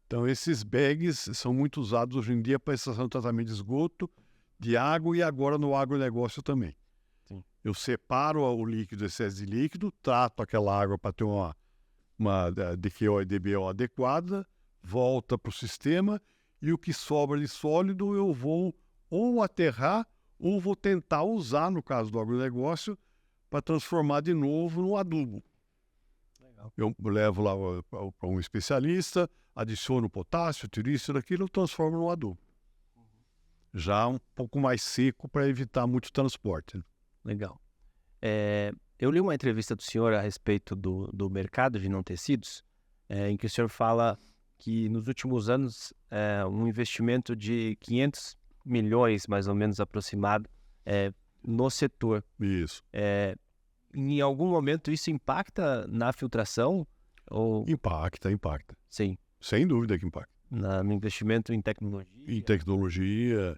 Então, esses bags são muito usados hoje em dia para estação de tratamento de esgoto, de água e agora no agronegócio também. Sim. Eu separo o líquido, excesso de líquido, trato aquela água para ter uma DQO e DBO adequada, volta para o sistema e o que sobra de sólido eu vou ou aterrar ou vou tentar usar, no caso do agronegócio, para transformar de novo no adubo. Legal. Eu levo lá para um especialista, adiciono potássio, tiro isso, daquilo, eu transformo no adubo. Já um pouco mais seco para evitar muito transporte. Né? Legal. Eu li uma entrevista do senhor a respeito do mercado de não tecidos, em que o senhor fala que nos últimos anos um investimento de 500 milhões, mais ou menos aproximado, no setor. Isso. Em algum momento isso impacta na filtração? Ou... Impacta. Sim. Sem dúvida que impacta. No investimento em tecnologia? Em tecnologia.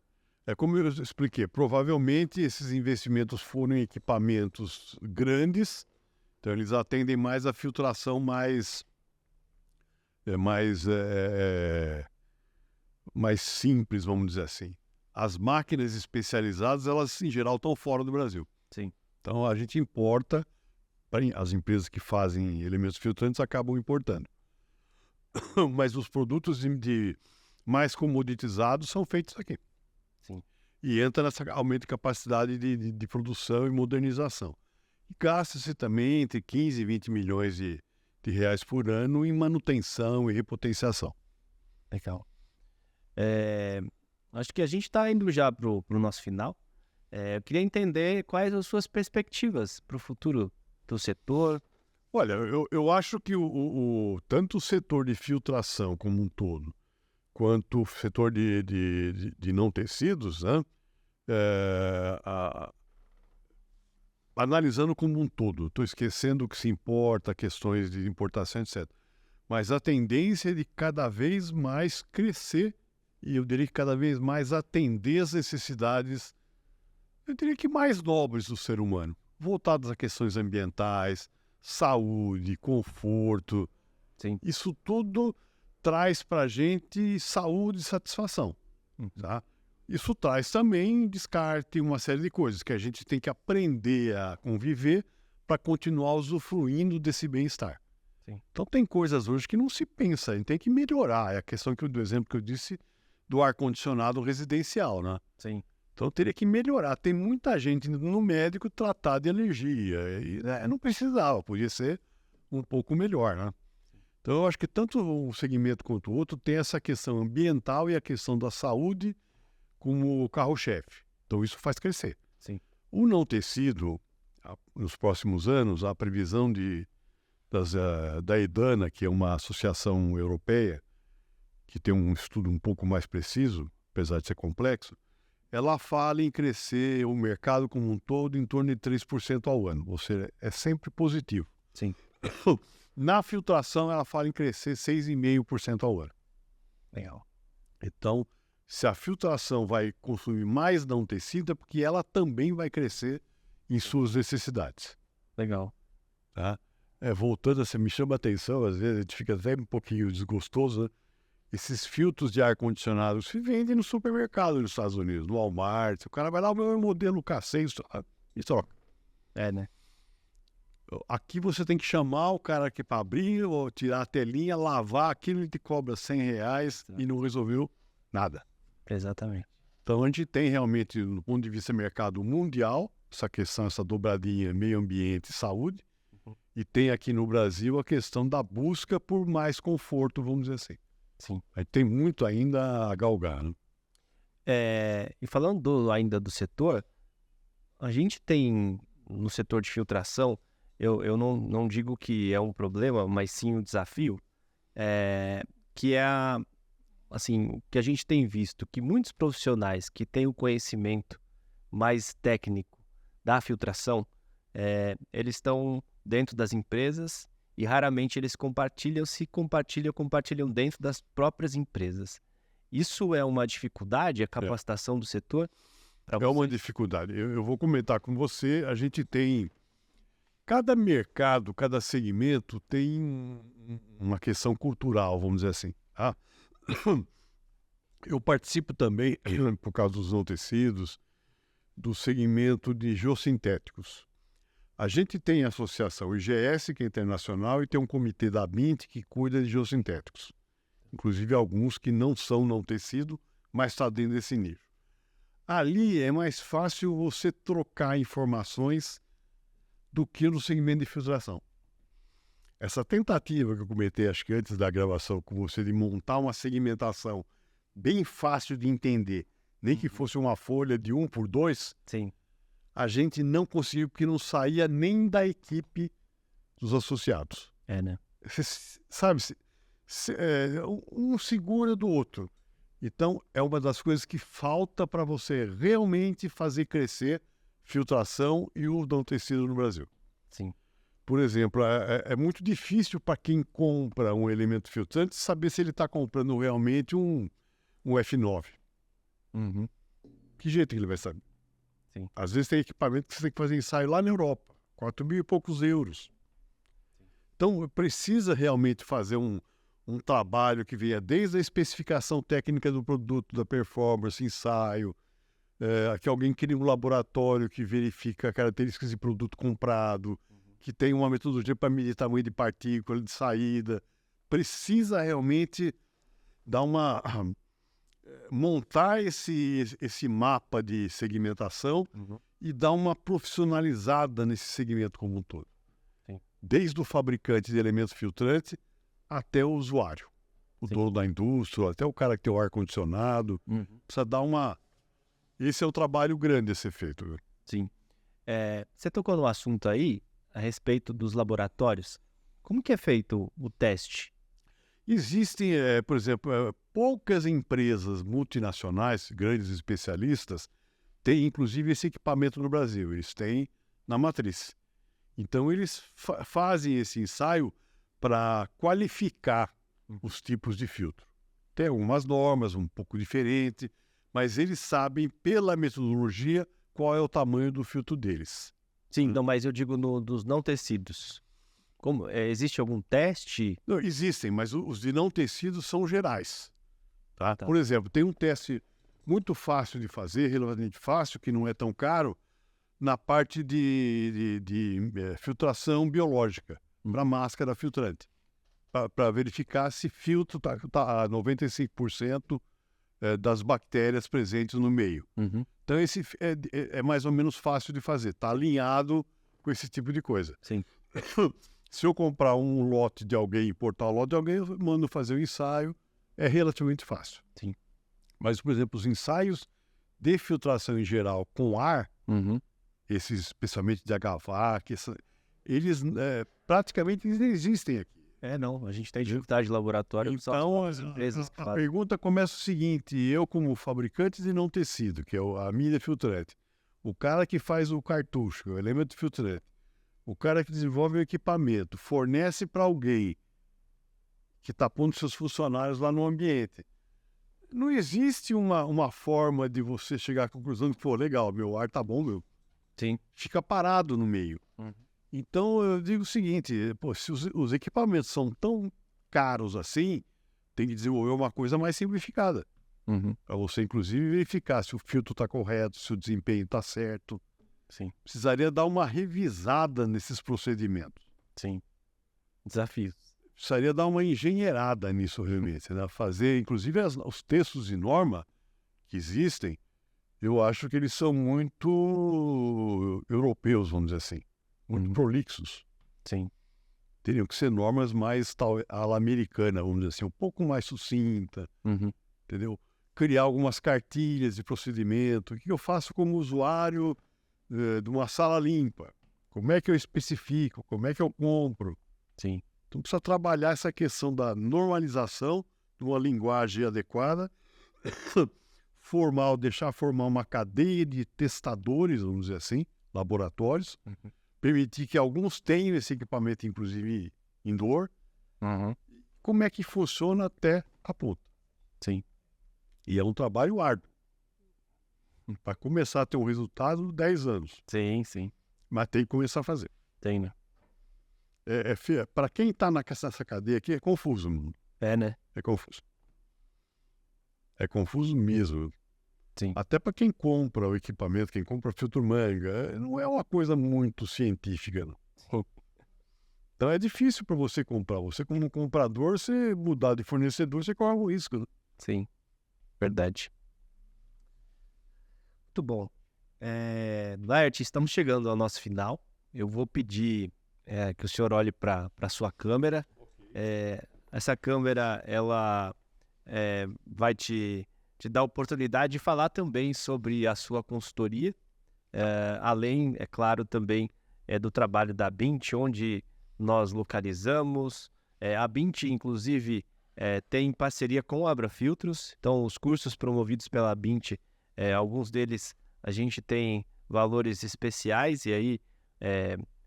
Como eu expliquei, provavelmente esses investimentos foram em equipamentos grandes, então eles atendem mais a filtração mais simples, vamos dizer assim. As máquinas especializadas, elas em geral estão fora do Brasil. Sim. Então a gente importa, as empresas que fazem elementos filtrantes acabam importando. Mas os produtos mais comoditizados são feitos aqui. Sim. E entra nessa aumento de capacidade de produção e modernização. E gasta-se também entre 15 e 20 milhões de reais por ano em manutenção e repotenciação. Legal. Acho que a gente está indo já para o nosso final. Eu queria entender quais as suas perspectivas para o futuro do setor. Olha, eu acho que tanto o setor de filtração como um todo, quanto o setor de não tecidos, né? Analisando como um todo, estou esquecendo o que se importa, questões de importação, etc. Mas a tendência é de cada vez mais crescer e eu diria que cada vez mais atender as necessidades, eu diria que mais nobres do ser humano, voltadas a questões ambientais, saúde, conforto. Sim. Isso tudo traz para a gente saúde e satisfação. Tá? Isso traz também descarte, uma série de coisas que a gente tem que aprender a conviver para continuar usufruindo desse bem-estar. Sim. Então tem coisas hoje que não se pensa, a gente tem que melhorar. É a questão do exemplo que eu disse do ar-condicionado residencial, né? Sim. Então teria que melhorar. Tem muita gente indo no médico tratar de alergia. E, não precisava, podia ser um pouco melhor, né? Então eu acho que tanto um segmento quanto o outro tem essa questão ambiental e a questão da saúde como carro-chefe. Então isso faz crescer. Sim. O não tecido, nos próximos anos, a previsão da EDANA, que é uma associação europeia, que tem um estudo um pouco mais preciso, apesar de ser complexo, ela fala em crescer o mercado como um todo em torno de 3% ao ano. Ou seja, é sempre positivo. Sim. Na filtração, ela fala em crescer 6,5% ao ano. Legal. Então, se a filtração vai consumir mais não tecido, é porque ela também vai crescer em suas necessidades. Legal. Tá? Voltando, você me chama a atenção, às vezes a gente fica até um pouquinho desgostoso, né? Esses filtros de ar-condicionado se vendem no supermercado nos Estados Unidos, no Walmart. O cara vai lá, o meu modelo K6 e troca. Né? Aqui você tem que chamar o cara aqui para abrir, ou tirar a telinha, lavar aquilo, e te cobra R$100 e não resolveu nada. Exatamente. Então a gente tem realmente, do ponto de vista mercado mundial, essa questão, essa dobradinha meio ambiente e saúde, e tem aqui no Brasil a questão da busca por mais conforto, vamos dizer assim. Sim. Aí tem muito ainda a galgar, né? E falando ainda do setor, a gente tem no setor de filtração, eu não digo que é um problema, mas sim um desafio, que é assim, o que a gente tem visto, que muitos profissionais que têm o conhecimento mais técnico da filtração, eles estão dentro das empresas e raramente eles compartilham dentro das próprias empresas. Isso é uma dificuldade, a capacitação do setor? É uma dificuldade. Eu vou comentar com você, a gente tem... Cada mercado, cada segmento tem uma questão cultural, vamos dizer assim. Tá? Eu participo também, por causa dos não tecidos, do segmento de geossintéticos. A gente tem a associação IGS, que é internacional, e tem um comitê da BINT que cuida de geossintéticos. Inclusive alguns que não são não tecido, mas está dentro desse nível. Ali é mais fácil você trocar informações do que no segmento de filtração. Essa tentativa que eu comentei, acho que antes da gravação com você, de montar uma segmentação bem fácil de entender, nem que fosse uma folha de 1x2, sim, a gente não conseguiu, porque não saía nem da equipe dos associados. né? Sabe, um segura do outro. Então, é uma das coisas que falta para você realmente fazer crescer filtração e o não tecido no Brasil. Sim. Por exemplo, é muito difícil para quem compra um elemento filtrante saber se ele está comprando realmente um F9. Uhum. Que jeito que ele vai saber? Sim. Às vezes tem equipamento que você tem que fazer ensaio lá na Europa, 4.000 e poucos euros. Então, precisa realmente fazer um trabalho que venha desde a especificação técnica do produto, da performance, ensaio, que alguém crie um laboratório que verifica características de produto comprado, que tem uma metodologia para medir tamanho de partícula, de saída. Precisa realmente montar esse mapa de segmentação e dar uma profissionalizada nesse segmento como um todo. Sim. Desde o fabricante de elementos filtrantes até o usuário. O Sim. dono da indústria, até o cara que tem o ar-condicionado. Precisa dar uma... Esse é o trabalho grande a ser feito. Viu? Sim. Você tocou no assunto aí, a respeito dos laboratórios. Como que é feito o teste? Existem, por exemplo, poucas empresas multinacionais, grandes especialistas, têm inclusive esse equipamento no Brasil. Eles têm na matriz. Então, eles fazem esse ensaio para qualificar os tipos de filtro. Tem algumas normas um pouco diferentes, mas eles sabem, pela metodologia, qual é o tamanho do filtro deles. Sim, não, mas eu digo dos não tecidos. Como, existe algum teste? Não, existem, mas os de não tecidos são gerais. Tá? Por exemplo, tem um teste muito fácil de fazer, relativamente fácil, que não é tão caro, na parte de filtração biológica, para máscara filtrante, para verificar se filtro está a 95% das bactérias presentes no meio. Então, esse é mais ou menos fácil de fazer, está alinhado com esse tipo de coisa. Sim. Se eu comprar um lote de alguém, importar um lote de alguém, eu mando fazer o ensaio, é relativamente fácil. Sim. Mas, por exemplo, os ensaios de filtração em geral com ar, esses especialmente de HVAC, eles praticamente existem aqui. Não, a gente tem dificuldade de laboratório. Então, a pergunta começa o seguinte: eu, como fabricante de não tecido, que é a mídia filtrante, o cara que faz o cartucho, o elemento filtrante, O cara que desenvolve o equipamento fornece para alguém que está pondo seus funcionários lá no ambiente. Não existe uma forma de você chegar à conclusão de que, pô, legal, meu ar tá bom, meu. Sim. Fica parado no meio. Então, eu digo o seguinte, pô, se os equipamentos são tão caros assim, tem que desenvolver uma coisa mais simplificada. Para você, inclusive, verificar se o filtro está correto, se o desempenho está certo. Sim. Precisaria dar uma revisada nesses procedimentos. Sim. Desafios. Precisaria dar uma engenheirada nisso realmente, né? Fazer, inclusive, os textos de norma que existem, eu acho que eles são muito europeus, vamos dizer assim. Muito prolixos. Sim. Teriam que ser normas mais à la americana, vamos dizer assim, um pouco mais sucinta, entendeu? Criar algumas cartilhas de procedimento. O que eu faço como usuário de uma sala limpa? Como é que eu especifico? Como é que eu compro? Sim. Então precisa trabalhar essa questão da normalização de uma linguagem adequada, deixar formar uma cadeia de testadores, vamos dizer assim, laboratórios, permitir que alguns tenham esse equipamento, inclusive indoor. Como é que funciona até a ponta? Sim. E é um trabalho árduo. Para começar a ter um resultado, 10 anos. Sim, sim. Mas tem que começar a fazer. Tem, né? Para quem está nessa cadeia aqui, é confuso. É, né? É confuso. É confuso mesmo. Sim. Até para quem compra o equipamento, quem compra filtro manga, não é uma coisa muito científica, não. Então é difícil para você comprar. Você, como comprador, você mudar de fornecedor, você corre o risco, né? Sim. Verdade. Muito bom. Laerte, estamos chegando ao nosso final. Eu vou pedir que o senhor olhe para a sua câmera. Essa câmera, ela vai te dar a oportunidade de falar também sobre a sua consultoria, além, é claro, também do trabalho da Bint, onde nós localizamos. A Bint, inclusive, tem parceria com a Abrafiltros, então os cursos promovidos pela Bint, alguns deles a gente tem valores especiais, e aí,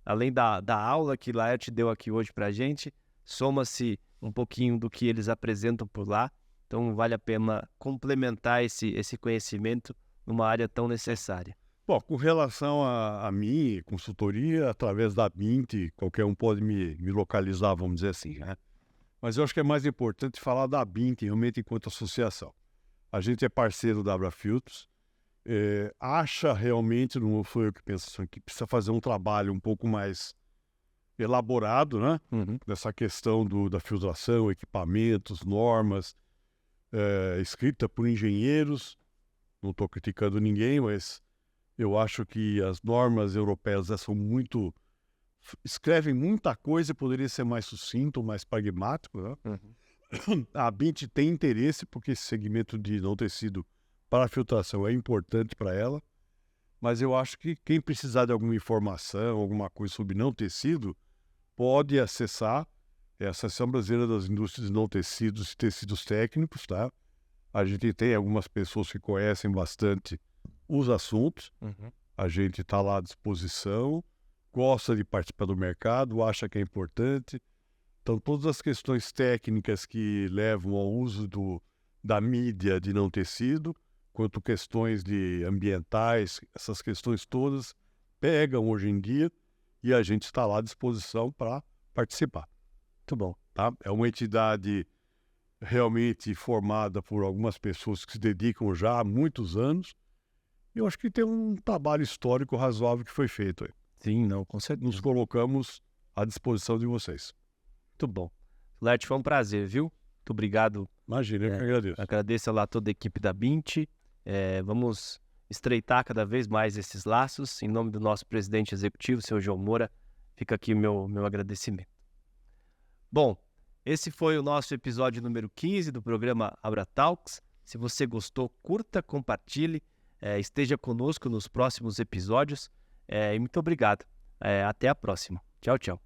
além da aula que Laerte deu aqui hoje para a gente, soma-se um pouquinho do que eles apresentam por lá. Então, vale a pena complementar esse conhecimento numa área tão necessária. Bom, com relação a mim, consultoria, através da Bint, qualquer um pode me localizar, vamos dizer assim, né? Mas eu acho que é mais importante falar da Bint, realmente, enquanto associação. A gente é parceiro da Abrafiltros, acha realmente, não sou eu que penso assim, que precisa fazer um trabalho um pouco mais elaborado, né? Nessa questão da filtração, equipamentos, normas, escrita por engenheiros. Não estou criticando ninguém, mas eu acho que as normas europeias escrevem muita coisa e poderia ser mais sucinto, mais pragmático, né? A Bint tem interesse, porque esse segmento de não tecido para filtração é importante para ela, mas eu acho que quem precisar de alguma informação, alguma coisa sobre não tecido, pode acessar a Associação Brasileira das Indústrias de Não Tecidos e Tecidos Técnicos, tá? A gente tem algumas pessoas que conhecem bastante os assuntos, a gente está lá à disposição, gosta de participar do mercado, acha que é importante. Então, todas as questões técnicas que levam ao uso da mídia de não tecido, quanto questões ambientais, essas questões todas pegam hoje em dia e a gente está lá à disposição para participar. Muito bom. Tá? É uma entidade realmente formada por algumas pessoas que se dedicam já há muitos anos. E eu acho que tem um trabalho histórico razoável que foi feito aí. Sim, não, com certeza. Nos colocamos à disposição de vocês. Muito bom. Laerte, foi um prazer, viu? Muito obrigado. Imagina, eu que agradeço. Agradeço lá toda a equipe da Bint. Vamos estreitar cada vez mais esses laços. Em nome do nosso presidente executivo, senhor João Moura, fica aqui o meu agradecimento. Bom, esse foi o nosso episódio número 15 do programa AbraTalks. Se você gostou, curta, compartilhe, esteja conosco nos próximos episódios. E muito obrigado. Até a próxima. Tchau, tchau.